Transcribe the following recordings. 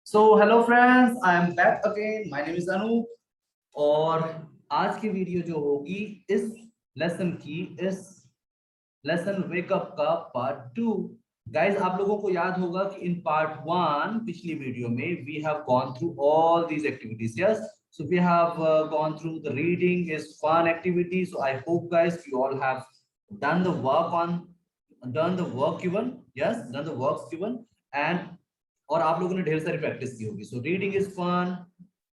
So hello friends, I am back again. My name is Anup. और आज की video जो होगी इस लेसन की, इस लेसन वेकअप का पार्ट टू। गाइज, आप लोगों को याद होगा कि इन पार्ट वन पिछली वीडियो में we have gone through all these activities. Yes, so we have gone through the reading is fun activity. So I hope guys you all have done the work on done the work given. Yes, done the works given. And और आप लोगों ने ढेर सारी practice की होगी। So reading is fun.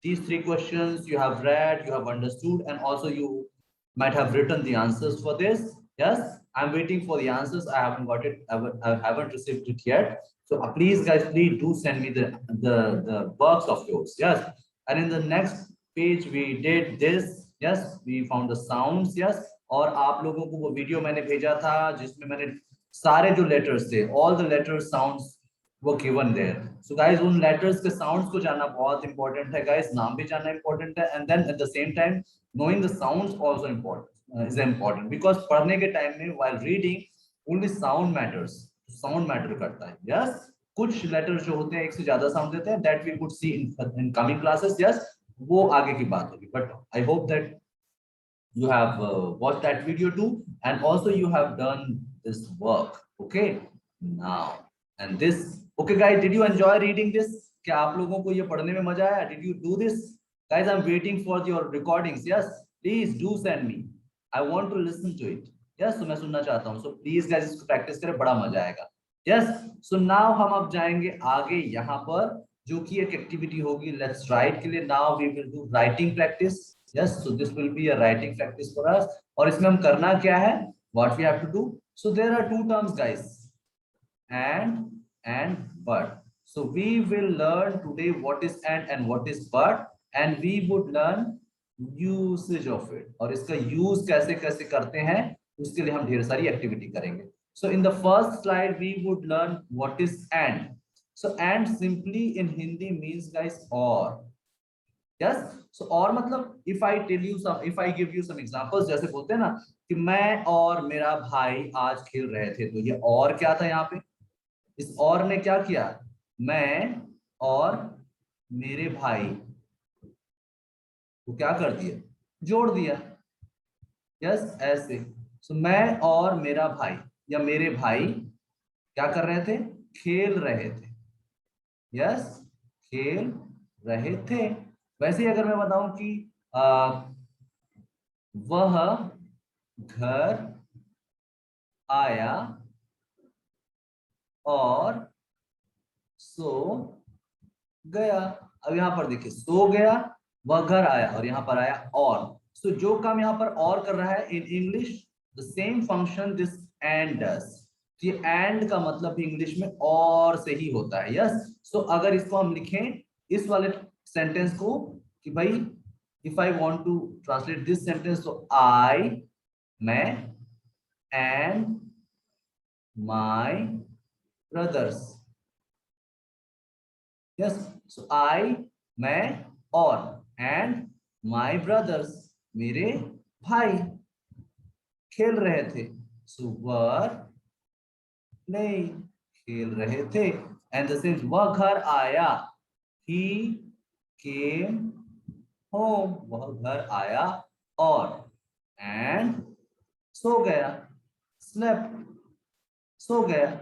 these three questions you have read, you have understood, and also you might have written the answers for this. Yes, I'm waiting for the answers. I haven't got it. I haven't received it yet. So please guys, please do send me the works of yours. Yes, and in the next page we did this. Yes, we found the sounds. Yes, और आप लोगों को वो video मैंने भेजा था जिसमें मैंने सारे जो लेटर्स थे, all the letter sounds were given there. So guys, उन letters के sounds को जानना बहुत important है guys. नाम भी जानना important है, and then at the same time knowing the sounds also is important because पढ़ने के time में while reading only sound matters. Sound matter करता है. Yes, कुछ letters जो होते हैं एक से ज्यादा sound देते हैं, that we could see in coming classes. Yes, वो आगे की बात होगी. But I hope that you have watched that video too, and also you have done this work. Okay, now and this. Okay guys, did you enjoy reading this? क्या आप लोगों को ये पढ़ने में मजा आया? Did you do this? Guys, I'm waiting for your recordings. Yes, please do send me. I want to listen to it. Yes, तो मैं सुनना चाहता हूँ. So please guys, इसको practice करें, बड़ा मजा आएगा. Yes, so now हम अब जाएंगे आगे यहाँ पर जो कि एक एक्टिविटी होगी लेट्स राइट के लिए. Now we will do writing practice. Yes, so this will be a writing practice for us. और इसमें हम करना क्या है? What we have to do? So there are two terms guys, and but. So we will learn today what is and what is but, and we would learn usage of it. और इसका use कैसे कैसे करते हैं उसके लिए हम ढेर सारी एक्टिविटी करेंगे. So in the first slide we would learn what is and. So and simply in Hindi means guys or. Yes, so और मतलब if I tell you some, if I give you some examples, जैसे बोलते हैं ना कि मैं और मेरा भाई आज खेल रहे थे, तो ये और क्या था यहाँ पे? इस और ने क्या किया? मैं और मेरे भाई को क्या कर दिया? जोड़ दिया. यस, ऐसे. सो मैं और मेरा भाई या मेरे भाई क्या कर रहे थे? खेल रहे थे. यस, खेल रहे थे. वैसे ही अगर मैं बताऊं कि वह घर आया और सो गया. अब यहाँ पर देखिए, सो गया, वह घर आया, और यहाँ पर आया और. सो जो काम यहाँ पर और कर रहा है in English the same function this and does. ये एंड का मतलब भी इंग्लिश में और से ही होता है. यस, सो अगर इसको हम लिखें इस वाले सेंटेंस को कि भाई if I want to translate this sentence, so I, मैं, and my brothers. Yes, so I, मैं और and my brothers, मेरे भाई खेल रहे थे. So were नहीं खेल रहे थे. And the same, वह घर आया, he came home, वह घर आया और and सो गया, slept, सो गया.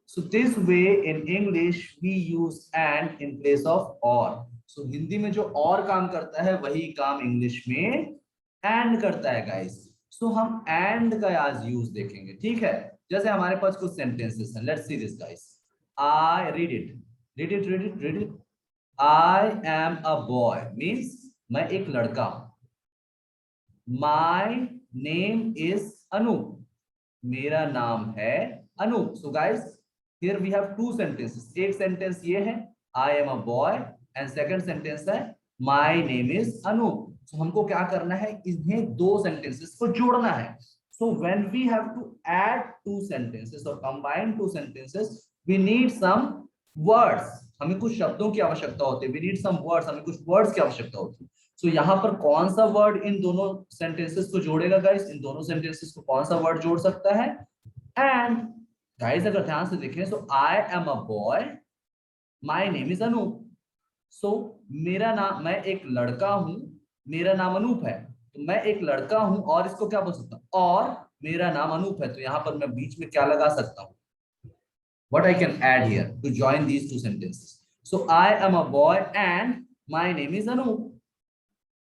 So this way in English we use and in place of or. So Hindi में जो और काम करता है वही काम इंग्लिश में and करता है guys. So हम and का आज यूज देखेंगे. ठीक है, जैसे हमारे पास कुछ सेंटेंसेस हैं. Let's see this guys. I read it. Read it, read it, read it. I am a boy means मैं एक लड़का हूं. My name is Anup. मेरा नाम है Anup. So guys, here we have two sentences. एक सेंटेंस ये है I am a boy and second sentence है My name is Anup. So हमको क्या करना है? इन्हें दो सेंटेंसेस को जोड़ना है. So when we have to add two sentences or combine two sentences, we need some words. हमें कुछ शब्दों की आवश्यकता होती है. We need some words. हमें कुछ words की आवश्यकता होती है. तो यहाँ पर कौन सा वर्ड इन दोनों सेंटेंसेस को जोड़ेगा गाइस? इन दोनों सेंटेंसेस को कौन सा वर्ड जोड़ सकता है? एंड. गाइस अगर ध्यान से देखें, so I am a boy, my name is Anoop. So मेरा नाम, मैं एक लड़का हूं, मेरा नाम अनूप है, तो मैं एक लड़का हूं और इसको क्या बोल सकता हूं, और मेरा नाम अनूप है, तो यहां पर मैं बीच में क्या लगा सकता हूं, what I can add here to join these two sentences. So I am a boy and my name is Anup.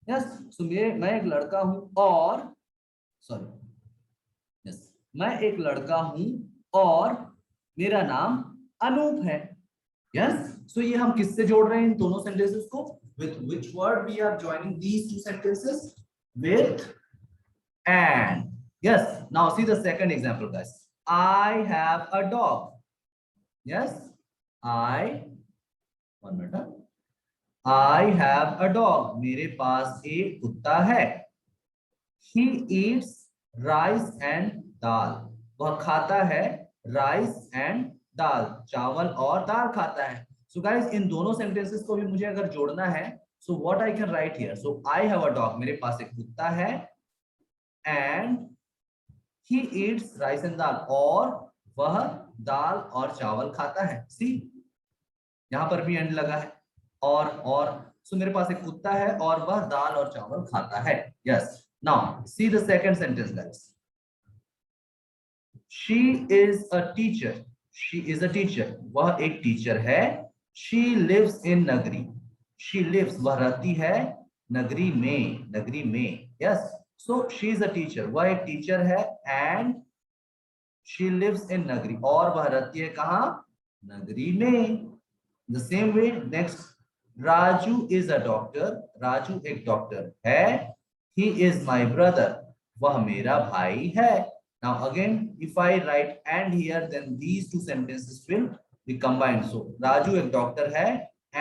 Yes, so मैं एक लड़का हूं और, सॉरी, यस, मैं एक लड़का हूं और मेरा नाम अनूप है। यस, सो ये हम किससे जोड़ रहे हैं इन दोनों सेंटेंसेस को, with which word we are joining these two sentences, with and. Yes, now see the second example, guys. I have a dog. Yes, I, one minute, I have a dog. मेरे पास एक कुत्ता है। He eats rice and dal. वह खाता है rice and दाल, चावल और दाल खाता है। सो गाइस इन दोनों सेंटेंसेस को भी मुझे अगर जोड़ना है, so what I can write here, so I have a dog, मेरे पास एक कुत्ता है, and he eats rice and dal, और वह दाल और चावल खाता है। सी, यहां पर भी एंड लगा है, और सो मेरे पास एक कुत्ता है और वह दाल और चावल खाता है। Yes, now see the second sentence guys. She is a teacher, she is a teacher, वह एक टीचर है। शी लिव्स इन नगरी, शी लिव्स, वह रहती है नगरी में, नगरी में। Yes, so she is a teacher, वह एक टीचर है, एंड शी लिव्स इन नगरी, और वह रहती है कहाँ, नगरी में। The same way next, Raju is a doctor, Raju एक डॉक्टर है। ही इज माई ब्रदर, वह मेरा भाई है। Now again, if I write and here, then these two sentences will be combined. So Raju एक डॉक्टर है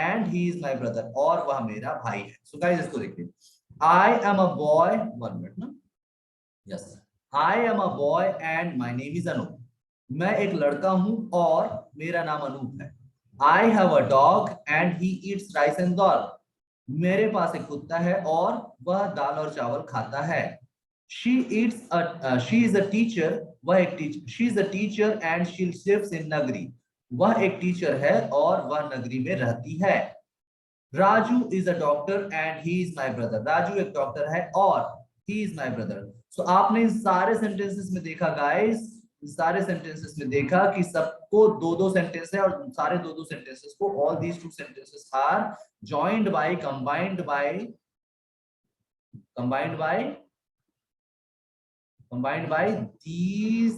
and he is my brother, और वह मेरा भाई है। So guys इसको देखिए, I am a boy, one minute ना, yes, I am a boy and my name is Anup. मैं एक लड़का हूं और मेरा नाम अनूप है। I have a dog and he eats rice and dal. मेरे पास एक कुत्ता है और वह दाल और चावल खाता है। She eats a she is a teacher, वह एक teacher, she is a teacher and she lives in नगरी, वह एक टीचर है और वह नगरी में रहती है। Raju is a doctor and he is my brother, Raju एक डॉक्टर है और ही इज माई ब्रदर। सो आपने इन सारे सेंटेंसेस में देखा गाइस, सारे सेंटेंसेस में देखा कि सबको दो दो सेंटेंस है, और सारे दो दो सेंटेंसेस को, all these two sentences are joined by, combined by these,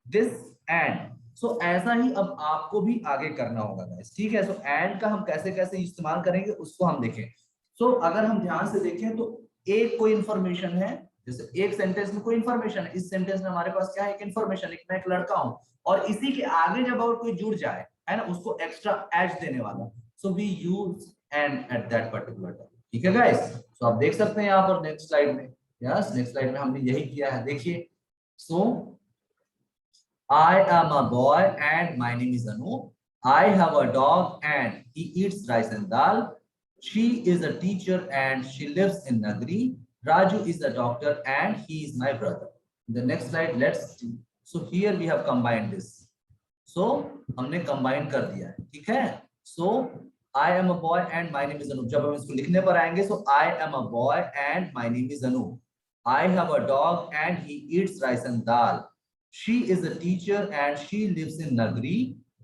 this and. So ऐसा ही अब आपको भी आगे करना होगा गाइस, ठीक है। सो एंड का हम कैसे कैसे इस्तेमाल करेंगे उसको हम देखें। सो अगर हम ध्यान से देखें तो एक कोई इंफॉर्मेशन है, जैसे एक सेंटेंस में कोई इंफॉर्मेशन है, इस सेंटेंस में हमारे पास क्या है, एक इंफॉर्मेशन, एक मैं एक लड़का हूं, और इसी के आगे जब और कोई जुड़ जाए, है ना, उसको एक्स्ट्रा एज देने वाला, so we use and at that particular time. ठीक है गाइस, सो आप देख सकते हैं यहाँ पर नेक्स्ट स्लाइड में, यस नेक्स्ट स्लाइड में हमने यही किया है, देखिए। सो I am a boy and my name is Anu. I have a dog and he eats rice and dal. She is a teacher and she lives in Nagri. Raju is a doctor and he is my brother. In the next slide, let's see. So here we have combined this. So हमने combine कर दिया है, ठीक है। So I am a boy and my name is Anu. जब हम इसको लिखने पर आएंगे, so I am a boy and my name is Anu. I have a dog and he eats rice and dal. She is a teacher and she lives in Nagri.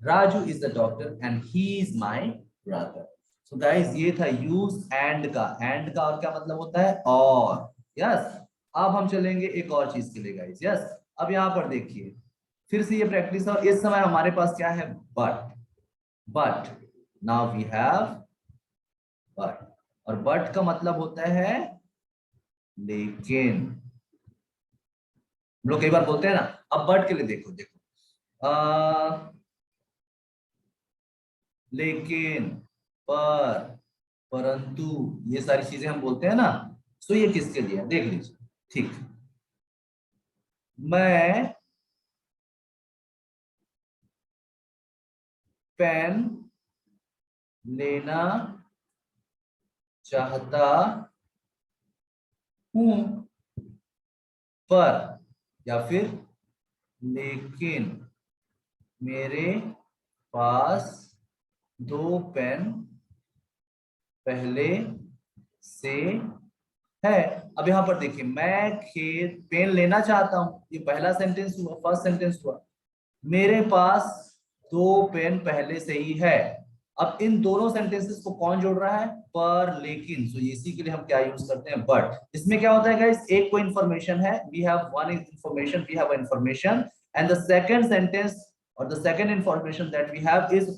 Raju is a doctor and he is my brother. So guys ये था use and का, and का और क्या मतलब होता है, और। yes, अब हम चलेंगे एक और चीज के लिए गाइस। yes, अब यहाँ पर देखिए फिर से ये प्रैक्टिस, और इस समय हमारे पास क्या है, but now we have but, और but का मतलब होता है लेकिन। हम लोग कई बार बोलते हैं ना, अब बट के लिए देखो देखो, लेकिन, पर, परंतु, ये सारी चीजें हम बोलते हैं ना, सो ये किसके लिए है देख लीजिए, ठीक। मैं पेन लेना चाहता हूं, पर, या फिर लेकिन मेरे पास 2 पेन पहले से है। अब यहाँ पर देखिए, मैं खेत पेन लेना चाहता हूं, ये पहला सेंटेंस हुआ, फर्स्ट सेंटेंस हुआ। मेरे पास 2 पेन पहले से ही है। अब इन दोनों सेंटेंसेस को कौन जोड़ रहा है? पर, लेकिन। सो इसी के लिए हम क्या यूज करते हैं? बट। इसमें क्या होता है गाइस, एक कोई इंफॉर्मेशन है, we have one information, we have information, and the second sentence और the second information that we have is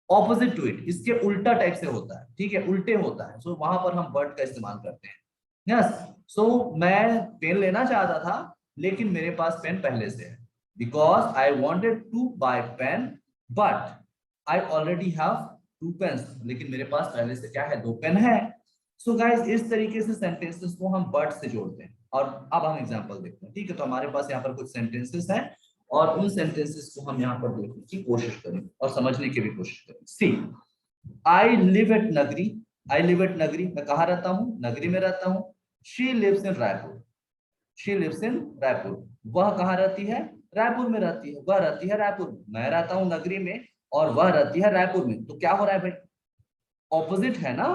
opposite to it, इसके उल्टा टाइप से होता है, ठीक है, उल्टे होता है। सो वहां पर हम बट का इस्तेमाल करते हैं। यस। सो मैं पेन लेना चाहता था, लेकिन मेरे पास पेन पहले से है, because I wanted to buy pen but I already have 2 pens, लेकिन मेरे पास पहले से क्या है? 2 पेन है। सो गाइस, इस तरीके से सेंटेंसेस को हम बट से जोड़ते हैं। और अब हम एग्जांपल देखते हैं, ठीक है। तो हमारे पास यहाँ पर कुछ सेंटेंसेस हैं और उन सेंटेंसेस को हम यहाँ पर देखने की कोशिश करें और समझने की भी कोशिश करें। सी, आई लिव एट नगरी। आई लिव एट नगरी, मैं कहाँ रहता हूँ? नगरी में रहता हूँ। She lives in Raipur. She lives in Raipur. वह कहाँ रहती है? रायपुर में रहती है। वह रहती है रायपुर में। मैं रहता हूँ नगरी में और वह रहती है रायपुर में। तो क्या हो रहा है भाई? ऑपोजिट है ना।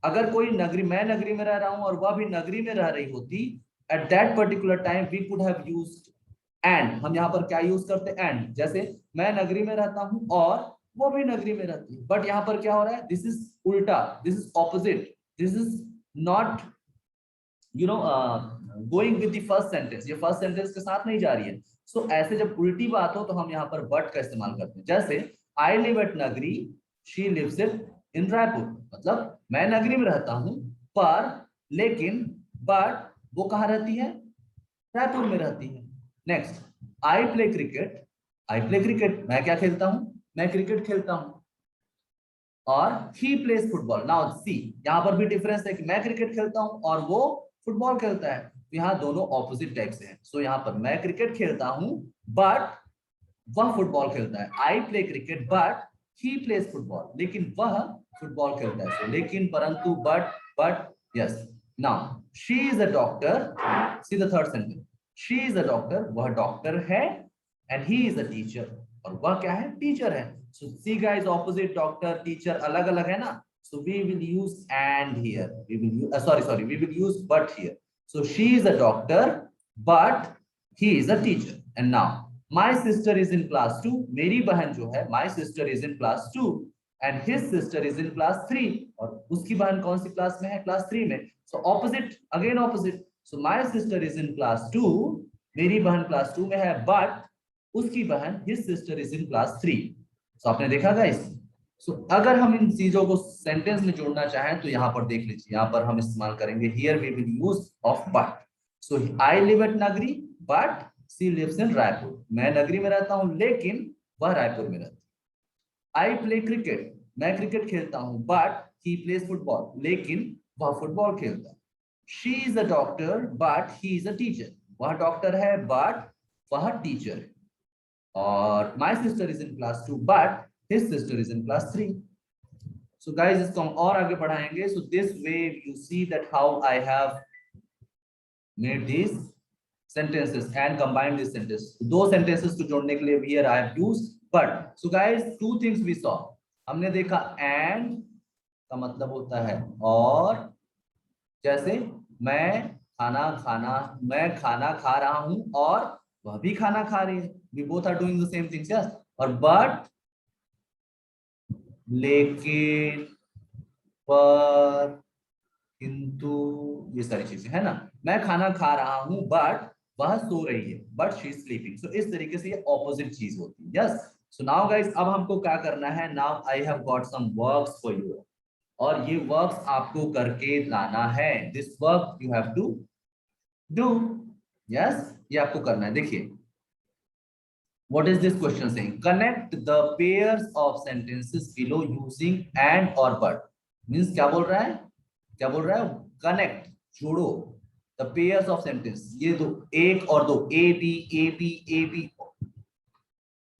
अगर कोई नगरी, मैं नगरी में रह रहा हूं और वह भी नगरी में रह रही होती, at that particular time we could have used and. हम यहाँ पर क्या यूज करते हैं? एंड। जैसे मैं नगरी में रहता हूं और वो भी नगरी में रहती है, बट यहाँ पर क्या हो रहा है? दिस इज उल्टा, this is opposite, this is not going with the first sentence. ये फर्स्ट सेंटेंस के साथ नहीं जा रही है। सो ऐसे जब उल्टी बात हो तो हम यहाँ पर बट का इस्तेमाल करते हैं। जैसे आई लिव एट नगरी, शी लिव्स इन रायपुर। मतलब मैं नगरी में रहता हूँ पर, लेकिन, बट वो कहाँ रहती है? रायपुर में रहती है। नेक्स्ट, आई प्ले क्रिकेट। आई प्ले क्रिकेट, मैं क्या खेलता हूँ? मैं क्रिकेट खेलता हूँ। और ही प्लेस फुटबॉल। नाउ सी, यहाँ पर भी डिफरेंस है कि मैं क्रिकेट खेलता हूँ और वो फुटबॉल खेलता है। तो यहाँ दोनों ऑपोजिट टाइप से हैं। सो यहाँ पर मैं क्रिकेट खेलता हूँ बट वह फुटबॉल खेलता है। I play cricket but he plays football, लेकिन वह फुटबॉल खेलता है। So, लेकिन, परंतु, but, yes. Now she is a doctor. See the third sentence, she is a doctor, वह डॉक्टर है, and he is a teacher, और वह क्या है? टीचर है। So see guys, opposite, doctor teacher अलग अलग है ना। So we will use and here. We will use, sorry, we will use but here. So she is a doctor, but he is a teacher. And now, my sister is in class 2. मेरी बहन जो है, my sister is in class 2, and his sister is in class 3. और उसकी बहन कौन सी class में है? क्लास 3 में. So opposite, again opposite. So my sister is in class 2. मेरी बहन क्लास 2 में है, but उसकी बहन, his sister is in class 3. So आपने देखा गाइस? सो अगर हम इन चीजों को सेंटेंस में जोड़ना चाहें तो यहाँ पर देख लीजिए, यहाँ पर हम इस्तेमाल करेंगे here we will use of but. So I live at Nagari but she lives in Raipur. मैं नगरी में रहता हूँ लेकिन वह रायपुर में रहती है। आई प्ले क्रिकेट, मैं क्रिकेट खेलता हूँ, बट ही प्लेज फुटबॉल, लेकिन वह फुटबॉल खेलता है। She is a doctor but he is a teacher, वह डॉक्टर है बट वह टीचर है। और my sister is in class 2 but his sister is in class 3. So guys, इसको हम और आगे बढ़ाएंगे. So this way you see that how I have made these sentences and combined these sentences. दो sentences को जोड़ने के लिए here I have used but. So guys, two things we saw. हमने देखा and का मतलब होता है और, जैसे मैं खाना खा रहा हूं और वह भी खाना खा रही है. We both are doing the same things, yes. और but, लेकिन, पर, किंतु, ये सारी चीजें है ना. मैं खाना खा रहा हूं बट वह सो रही है, बट शी इज स्लीपिंग. सो इस तरीके से ये ऑपोजिट चीज होती है. यस. सो नाउ गाइस, अब हमको क्या करना है? Now I have got some works for you, और ये वर्क्स आपको करके लाना है. This work you have to do. Yes, ये आपको करना है. देखिए, what is this question saying? Connect the pairs of sentences below using and or but. Means क्या बोल रहा है? क्या बोल रहा है? Connect, जोड़ो, the pairs of sentence. ये दो, एक और दो, A B A B A B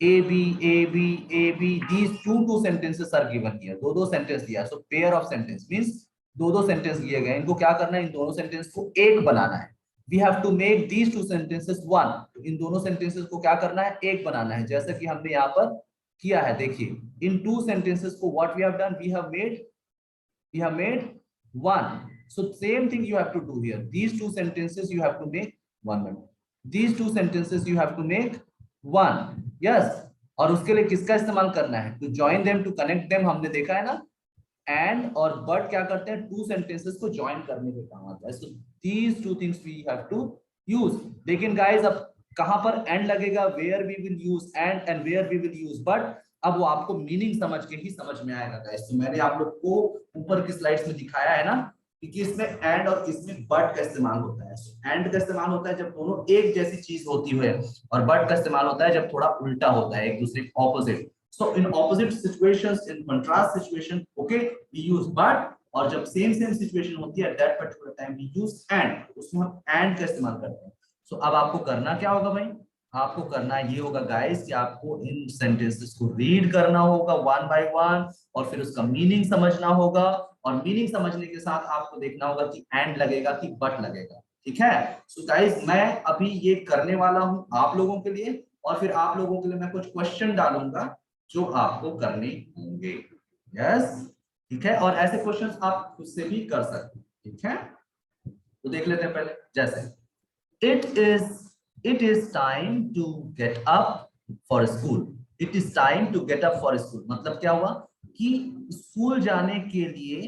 A B A B A B. These two sentences are given here. दो सेंटेंस दिया. So pair of sentence means दो सेंटेंस दिए गए. इनको क्या करना है? इन दोनों सेंटेंस को एक बनाना है. We have to make these two sentences one. तो इन दोनों sentences को क्या करना है? एक बनाना है. जैसा कि हमने यहाँ पर किया है. देखिए, इन two sentences को what we have done? We have made We have made one. So same thing you have to do here. These two sentences you have to make one. These two sentences you have to make one. Yes. और उसके लिए किसका इस्तेमाल करना है? To join them, to connect them. हमने देखा है ना, and और but क्या करते हैं? Two sentences को join करने के काम आता है. So these two things we have to use. लेकिन guys अब कहां पर and लगेगा? Where we will use and where we will use but. अब वो आपको मीनिंग समझ के ही समझ में आएगा गाइस. तो मैंने आप लोग को ऊपर की स्लाइड्स में दिखाया है ना कि किसमें एंड और किसमें बट का इस्तेमाल होता है. एंड का इस्तेमाल होता है जब दोनों एक जैसी चीज होती है और बट का इस्तेमाल होता है जब थोड़ा उल्टा होता है, एक दूसरे के opposite. So in opposite situations, in contrast situation, okay, we use but. और जब सेम सिचुएशन होती है at that particular time we use and. उसमें हम एंड का इस्तेमाल करते हैं. सो अब आपको करना क्या होगा भाई? आपको करना ये होगा गाइस कि आपको इन सेंटेंसेस को रीड करना होगा वन बाय वन और फिर उसका मीनिंग समझना होगा. और मीनिंग समझने के साथ आपको देखना होगा कि एंड लगेगा कि बट लगेगा. ठीक है. सो गाइस मैं अभी ये करने वाला हूं आप लोगों के लिए और फिर आप लोगों के लिए मैं कुछ क्वेश्चन डालूंगा जो आपको करने होंगे. यस. ठीक है. और ऐसे क्वेश्चंस आप खुद से भी कर सकते हैं. ठीक है. तो देख लेते हैं पहले. जैसे it is time to get up for school. It is time to get up for school. मतलब क्या हुआ कि स्कूल जाने के लिए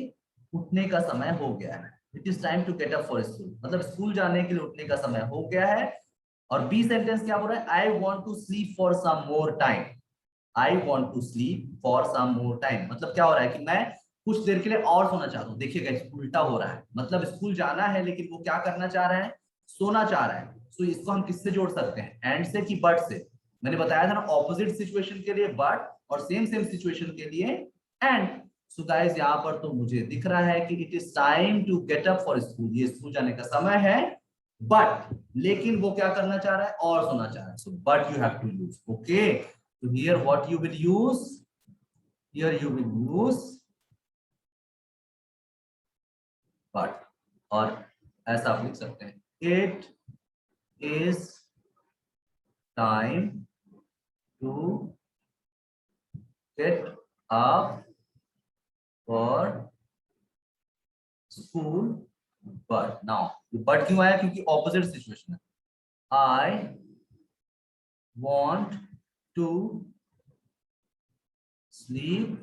उठने का समय हो गया है. It is time to get up for school. मतलब स्कूल जाने के लिए उठने का समय हो गया है. और बी सेंटेंस क्या बोल रहा है? I want to sleep for some more time. I want to sleep for some more time. मतलब क्या हो रहा है कि मैं कुछ देर के लिए और सोना चाहता हूँ. देखिएगा उल्टा हो रहा है. मतलब स्कूल जाना है लेकिन वो क्या करना चाह रहा है? सोना चाह रहा है. तो इसको हम किससे जोड़ सकते हैं? एंड से कि बट से? मैंने बताया था ना ऑपोजिट सिचुएशन के लिए बट और सेम सिचुएशन के लिए एंड. सो गाइस यहाँ पर तो मुझे दिख रहा है कि it is time to get up for school. ये स्कूल जाने का समय है बट लेकिन वो क्या करना चाह रहा है? और सोना चाह रहा है. So but you have to use. Okay. तो here what you will use? Here you will use but. और ऐसा आप लिख सकते हैं it is time to get up for school but. now but क्यों आया? क्योंकि opposite situation है. I want to sleep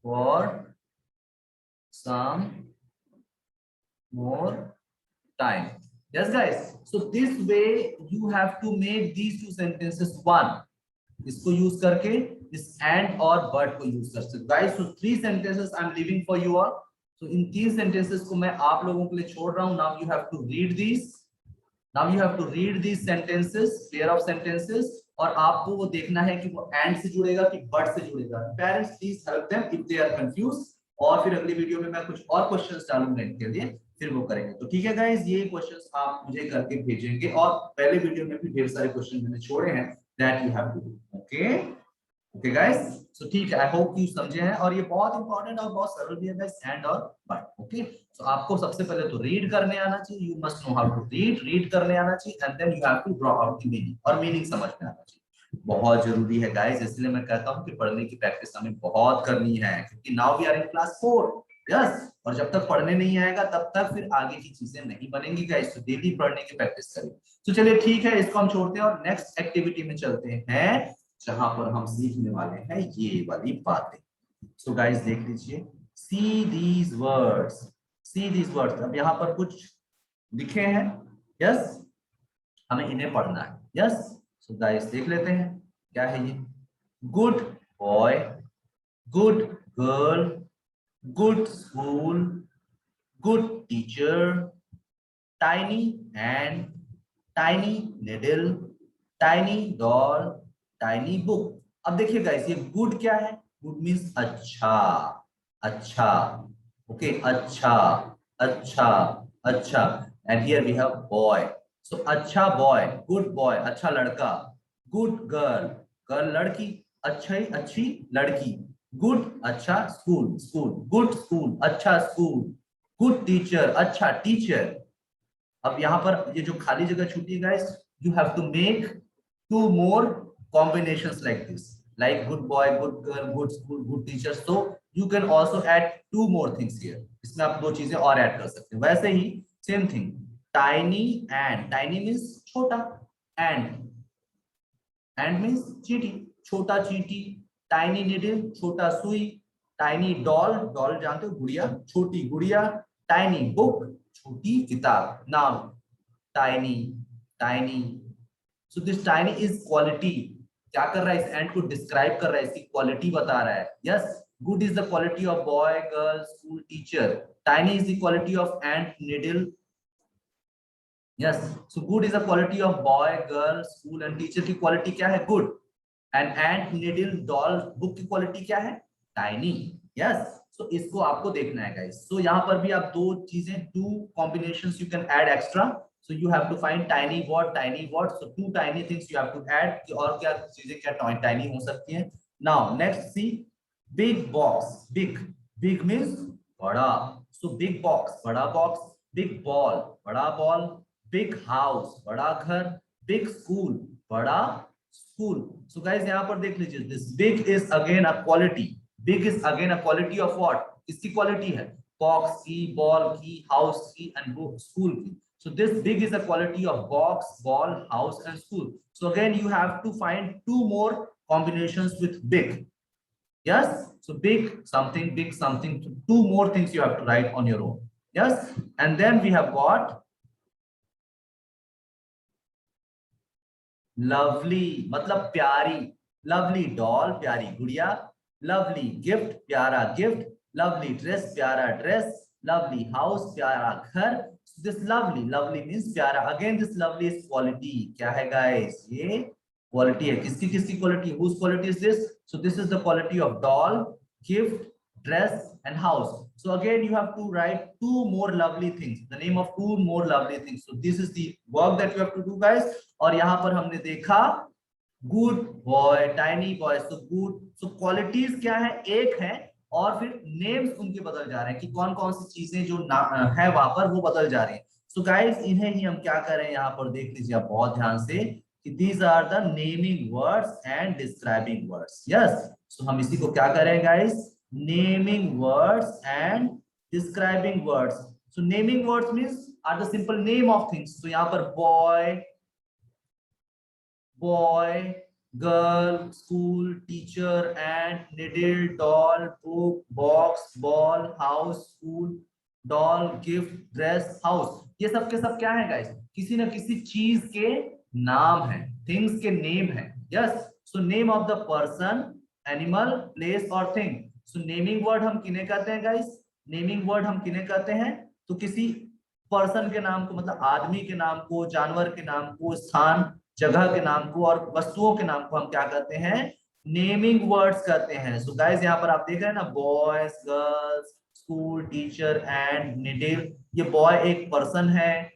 for some more time. Yes guys. So this way you have to make these two sentences one. इसको use करके इस and और but को use कर सकते guys. So three sentences I am living for you all. So इन तीन सेंटेंसेस को मैं आप लोगों के लिए छोड़ रहा हूं. Now you have to read this. Now you have to read this sentences, pair of sentences. और आपको वो देखना है कि वो एंड से जुड़ेगा कि बट से जुड़ेगा. Parents please help them if they are confuse. और फिर अगली वीडियो में मैं कुछ और क्वेश्चंस डालूंगा इनके लिए, फिर वो करेंगे. तो ठीक है गाइस, ये क्वेश्चंस आप मुझे करके भेजेंगे. और पहले वीडियो में भी ढेर सारे क्वेश्चन मैंने छोड़े हैं that you have to do. Okay. Okay guys. So ठीक है. आई होप यू समझे हैं. और ये बहुत इंपॉर्टेंट और बहुत सरल भी है गाइस, एंड और बट. ओके. सो आपको सबसे पहले तो रीड करने आना चाहिए. You must know how to read करने आना चाहिए. And then you have to draw out the meaning. और मीनिंग समझ में आना चाहिए. बहुत जरूरी है गाइस. इसलिए मैं कहता हूं कि पढ़ने की प्रैक्टिस हमें बहुत करनी है क्योंकि now we are in class 4. Yes. और जब तक पढ़ने नहीं आएगा तब तक फिर आगे की चीजें नहीं बनेंगी गाइस. तो डेली पढ़ने की प्रैक्टिस करें. तो चलिए ठीक है, इसको हम छोड़ते हैं और नेक्स्ट एक्टिविटी में चलते हैं जहां पर हम सीखने वाले हैं ये वाली बातें. सो गाइस देख लीजिए. See these words. See these words. अब यहाँ पर कुछ लिखे हैं. यस. हमें इन्हें पढ़ना है. यस. सो गाइस देख लेते हैं क्या है ये. Good boy, good girl, good school, good teacher, tiny hand, tiny needle, tiny doll, tiny book. अब देखिए गाइस ये गुड क्या है? गुड मीन्स अच्छा. अच्छा. ओके. अच्छा, अच्छा, अच्छा. And here we have boy. So अच्छा बॉय, गुड बॉय, अच्छा लड़का. गुड गर्ल, गर्ल लड़की, अच्छी लड़की. गुड अच्छा स्कूल, गुड स्कूल, अच्छा स्कूल. गुड टीचर, अच्छा टीचर. अब यहाँ पर ये जो खाली जगह छूटी है guys, you have to make two more combinations like this. like good boy, good girl, good school, good teacher. So you can also add two more things here. इसमें आप दो चीजें और ऐड कर सकते हैं. वैसे ही same thing, tiny and tiny means छोटा, and means चींटी, छोटा चींटी, टाइनी निडल छोटा सुई, टाइनी डॉल, डॉल जानते हो गुड़िया, छोटी गुड़िया, टाइनी बुक छोटी किताब. Now tiny, tiny, so this tiny is quality. क्या कर रहा है, इस एंड को डिस्क्राइब कर रहा है, इसकी क्वालिटी बता रहा है. Yes, good is the quality of boy girl school teacher. Tiny is the quality of ant needle. Yes, so good is the quality of boy, girl, school and teacher की quality क्या है? Good. And ant, needle, doll, book की quality क्या है? Tiny. Yes. So इसको आपको देखना है guys. So यहाँ पर भी आप दो चीजें, two combinations you can add extra. So you have to find tiny what, tiny what. So two tiny things you have to add. कि और क्या चीजें क्या tiny हो सकती हैं. Now next see big box. Big, big means बड़ा. So big box, बड़ा box. Big ball, बड़ा ball. बिग हाउस बड़ा घर, बिग स्कूल बड़ा स्कूल. सो गाइस यहाँ पर देख लीजिए, this big is again a quality. Big is again a quality of what, किसकी क्वालिटी है? बॉक्स की, बॉल की, हाउस की एंड स्कूल की. So this big is a quality of box, ball, house and school. So again you have to find two more combinations with big. Yes, so big something, two more things you have to write on your own. Yes, and then we have got lovely, मतलब प्यारी. Lovely doll प्यारी गुड़िया, lovely gift प्यारा गिफ्ट, lovely dress प्यारा ड्रेस, lovely house प्यारा घर. दिस लवली, लवली मींस प्यारा. Again this lovely is quality. क्या है गाइस, ये क्वालिटी है. किसकी किसकी quality? Whose quality is this? So this is the quality of doll, gift, dress and house. So again you have to write two more lovely things, the name of two more lovely things. So this is the work that you have to do guys. और यहाँ पर हमने देखा good boy, tiny boy. So good, so qualities क्या है? एक है, और फिर नेम्स उनके बदल जा रहे हैं कि कौन कौन सी चीजें जो है वहां पर वो बदल जा रही हैं. सो गाइस इन्हें ही हम क्या करें, यहाँ पर देख लीजिए आप बहुत ध्यान से कि these are the naming words and describing words. Yes, so हम इसी को क्या करें guys, naming words and describing words. So naming words means are the simple name of things. So यहाँ पर boy, boy, girl, school, teacher, ant, needle, doll, book, box, ball, house, school, doll, gift, dress, house. ये सब के सब क्या है guys? किसी ना किसी चीज के नाम है, थिंग्स के नेम है. Yes, so name of the person, animal, place और थिंग. सो नेमिंग वर्ड हम किन्हें कहते हैं गाइस? नेमिंग वर्ड हम किन्हें कहते हैं? तो किसी पर्सन के नाम को, मतलब आदमी के नाम को, जानवर के नाम को, स्थान जगह के नाम को और वस्तुओं के नाम को हम क्या कहते हैं? नेमिंग वर्ड्स कहते हैं. सो गाइस यहाँ पर आप देख रहे हैं ना, boys, girls, school, teacher and needle. ये बॉय एक पर्सन है.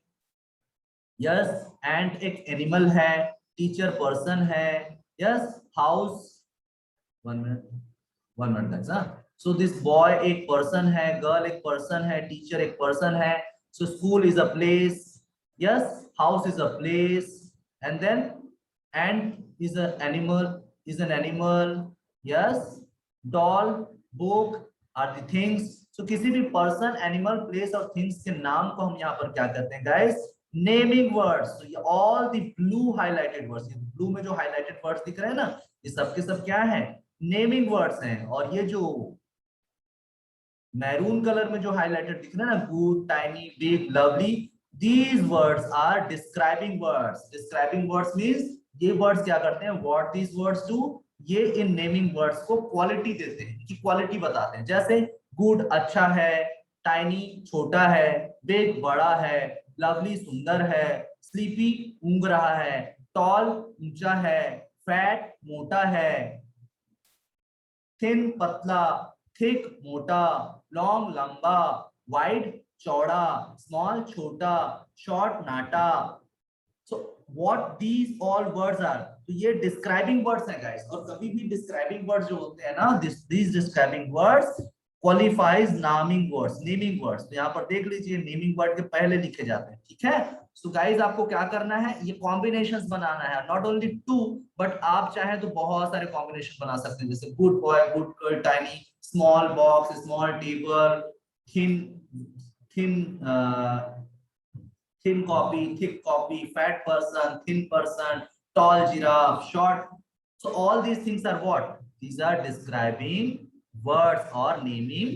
यस, एंड एक एनिमल है, टीचर पर्सन है. Yes, house, one minute guys. So this boy एक पर्सन है, गर्ल एक पर्सन है, टीचर एक पर्सन है. So school is a place. Yes, house is a place. And then ant is an animal. Yes, doll, book are the things. So किसी भी person, animal, place और things के नाम को हम यहाँ पर क्या कहते हैं गाइस? Naming words. So ये all the blue highlighted words, ये ब्लू में जो हाईलाइटेड वर्ड्स दिख रहे हैं ना, ये सब के सब क्या है? नेमिंग वर्ड्स हैं. और ये जो मैरून कलर में जो हाईलाइटेड दिख रहे हैं ना, good, tiny, big, lovely, these words are describing words. Describing words means ये वर्ड्स क्या करते हैं? What these words do? ये इन नेमिंग वर्ड्स को क्वालिटी देते हैं, कि क्वालिटी बताते हैं. जैसे गुड अच्छा है, टाइनी छोटा है, बिग बड़ा है, लवली सुंदर है, स्लीपी ऊंघ रहा है, टॉल ऊंचा है, फैट मोटा है, थिन पतला, थिक मोटा, लॉन्ग लंबा, वाइड चौड़ा, स्मॉल छोटा, शॉर्ट नाटा. So what these all words are? तो ये डिस्क्राइबिंग वर्ड्स हैं गाइस. और कभी भी डिस्क्राइबिंग वर्ड्स जो होते हैं ना, these describing words qualifies naming words, naming words. तो यहाँ पर देख लीजिए नेमिंग वर्ड के पहले लिखे जाते हैं, ठीक है। सो गाइज आपको क्या करना है, ये कॉम्बिनेशंस बनाना है, नॉट ओनली टू बट आप चाहे तो बहुत सारे कॉम्बिनेशन बना सकते हैं, जैसे good boy, good girl, tiny, small box, small table, thin thin thin copy, thick copy, fat person, thin person, tall giraffe, short. So all these things are what? These are describing words or naming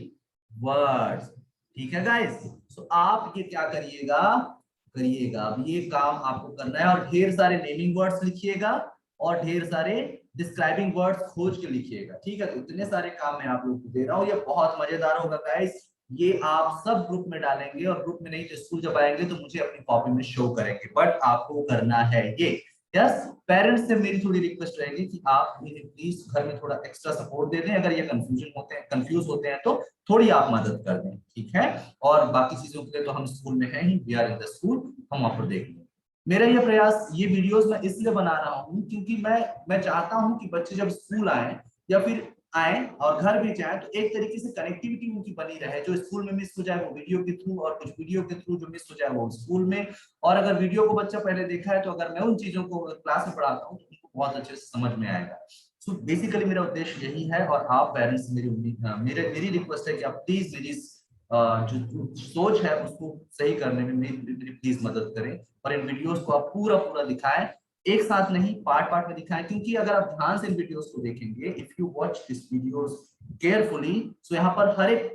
words. ठीक है guys? So आप ये क्या करिएगा, अब ये काम आपको करना है और ढेर सारे नेमिंग वर्ड्स लिखिएगा और ढेर सारे डिस्क्राइबिंग वर्ड्स खोज के लिखिएगा, ठीक है। तो इतने सारे काम मैं आप लोगों को दे रहा हूँ, ये बहुत मजेदार होगा गाइस। ये आप सब ग्रुप में डालेंगे और ग्रुप में नहीं तो स्कूल जब आएंगे तो मुझे अपनी कॉपी में शो करेंगे, बट आपको करना है ये। यस, पेरेंट्स से मेरी थोड़ी रिक्वेस्ट रहेगी कि आप मुझे प्लीज घर में थोड़ा एक्स्ट्रा सपोर्ट दे दें, अगर ये कंफ्यूज होते हैं तो थोड़ी आप मदद कर दें, ठीक है। और बाकी चीजों के लिए तो हम स्कूल में हैं ही, we are in the school, हम आपको देख लेंगे। मेरा ये प्रयास, ये वीडियोस मैं इसलिए बना रहा हूँ क्योंकि मैं चाहता हूँ कि बच्चे जब स्कूल आए या फिर आए और घर भी जाए तो एक तरीके से कनेक्टिविटी उनकी बनी रहे, जो स्कूल में मिस हो जाए वो वीडियो के थ्रू, और कुछ वीडियो के थ्रू जो मिस हो जाए वो स्कूल में। और अगर वीडियो को बच्चा पहले देखा है तो अगर मैं उन चीजों को क्लास में पढ़ाता हूँ तो उनको बहुत अच्छे से समझ में आएगा। सो बेसिकली मेरा उद्देश्य यही है, और आप पेरेंट्स मेरी मेरी रिक्वेस्ट है कि आप प्लीज मेरी जो सोच है उसको सही करने में मेरी प्लीज मदद करें, और इन वीडियोस को आप पूरा पूरा दिखाएं, एक साथ नहीं पार्ट पार्ट में दिखाएं। क्योंकि अगर आप ध्यान से इन वीडियोस को देखेंगे, if you watch this videos carefully, so यहाँ पर हर एक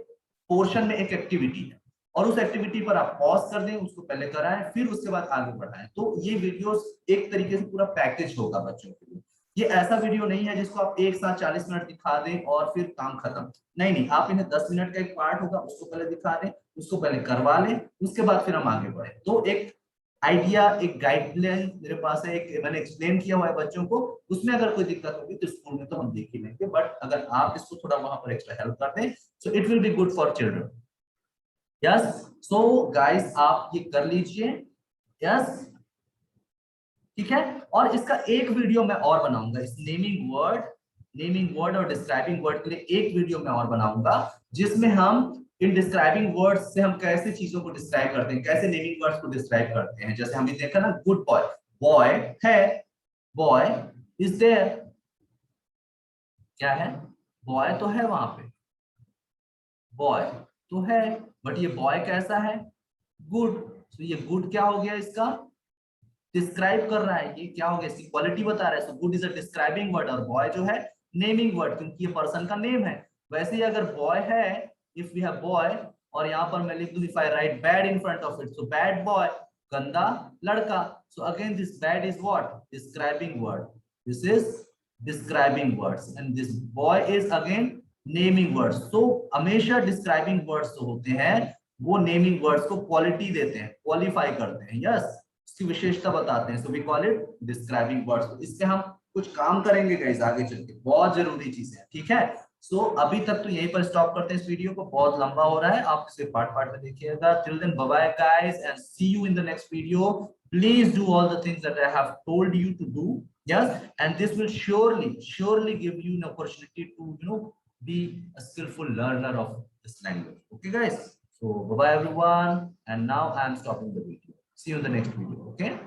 पोर्शन में एक एक्टिविटी है और उस एक्टिविटी पर आप पॉज कर दें, उसको पहले कराएं फिर उसके बाद आगे बढ़ाएं। तो ये वीडियोस एक तरीके से पूरा पैकेज होगा बच्चों के लिए। ये ऐसा वीडियो नहीं है जिसको आप एक साथ 40 मिनट दिखा दें और फिर काम खत्म। नहीं नहीं, आप इन्हें 10 मिनट का एक पार्ट होगा उसको पहले दिखा दें, उसको पहले करवा लें, उसके बाद फिर हम आगे बढ़े। तो एक आइडिया, एक गाइडलाइन मेरे पास है, एक मैंने एक्सप्लेन किया हुआ है बच्चों को, उसमें अगर कोई दिक्कत होगी तो स्कूल में तो हम देख ही लेंगे, बट अगर आप इसको थोड़ा वहां पर एक्स्ट्रा हेल्प कर दें so it will be good for children. Yes, so guys आप ये कर लीजिए। यस, ठीक है। और इसका एक वीडियो मैं और बनाऊंगा, इस नेमिंग वर्ड और डिस्क्राइबिंग वर्ड के लिए एक वीडियो मैं और बनाऊंगा, जिसमें हम इन डिस्क्राइबिंग वर्ड्स से हम कैसे चीजों को डिस्क्राइब करते हैं, कैसे नेमिंग वर्ड्स को डिस्क्राइब करते हैं। जैसे हमने देखा ना, गुड बॉय, बॉय है, बॉय इज देयर, क्या है, बॉय तो है वहां पे, बॉय तो है, बट ये बॉय कैसा है, गुड। तो ये गुड क्या हो गया, इसका डिस्क्राइब कर रहा है, ये क्या हो गया, इसकी क्वालिटी बता रहा है। So good is a describing word और बॉय जो है नेमिंग वर्ड, क्योंकि ये पर्सन का नेम है। वैसे ही अगर बॉय है, इफ वी हैव बॉय, और यहाँ पर मैं लिख दूं if I right bad in front of it, so bad boy, गंदा लड़का। So again this bad is what, describing word, this is describing words, and this boy is again naming words. तो हमेशा डिस्क्राइबिंग वर्ड्स जो होते हैं वो naming words को quality देते हैं, क्वालिफाई करते हैं। यस, इसकी विशेषता बताते हैं। So we call it describing words. इससे हम कुछ काम करेंगे गाइस आगे चल के, बहुत जरूरी चीज है, ठीक है। सो अभी तक तो यहीं पर स्टॉप करते हैं इस वीडियो को, बहुत लंबा हो रहा है, आप इसे पार्ट पार्ट में देखिएगा। Till then bye bye guys and see you in the next video. Please do all the things that I have told you to do. Yes, and this will surely give you an opportunity to, be a skillful learner of this language. Okay, guys. So bye bye everyone, and now I am stopping the video. See you in the next video. Okay.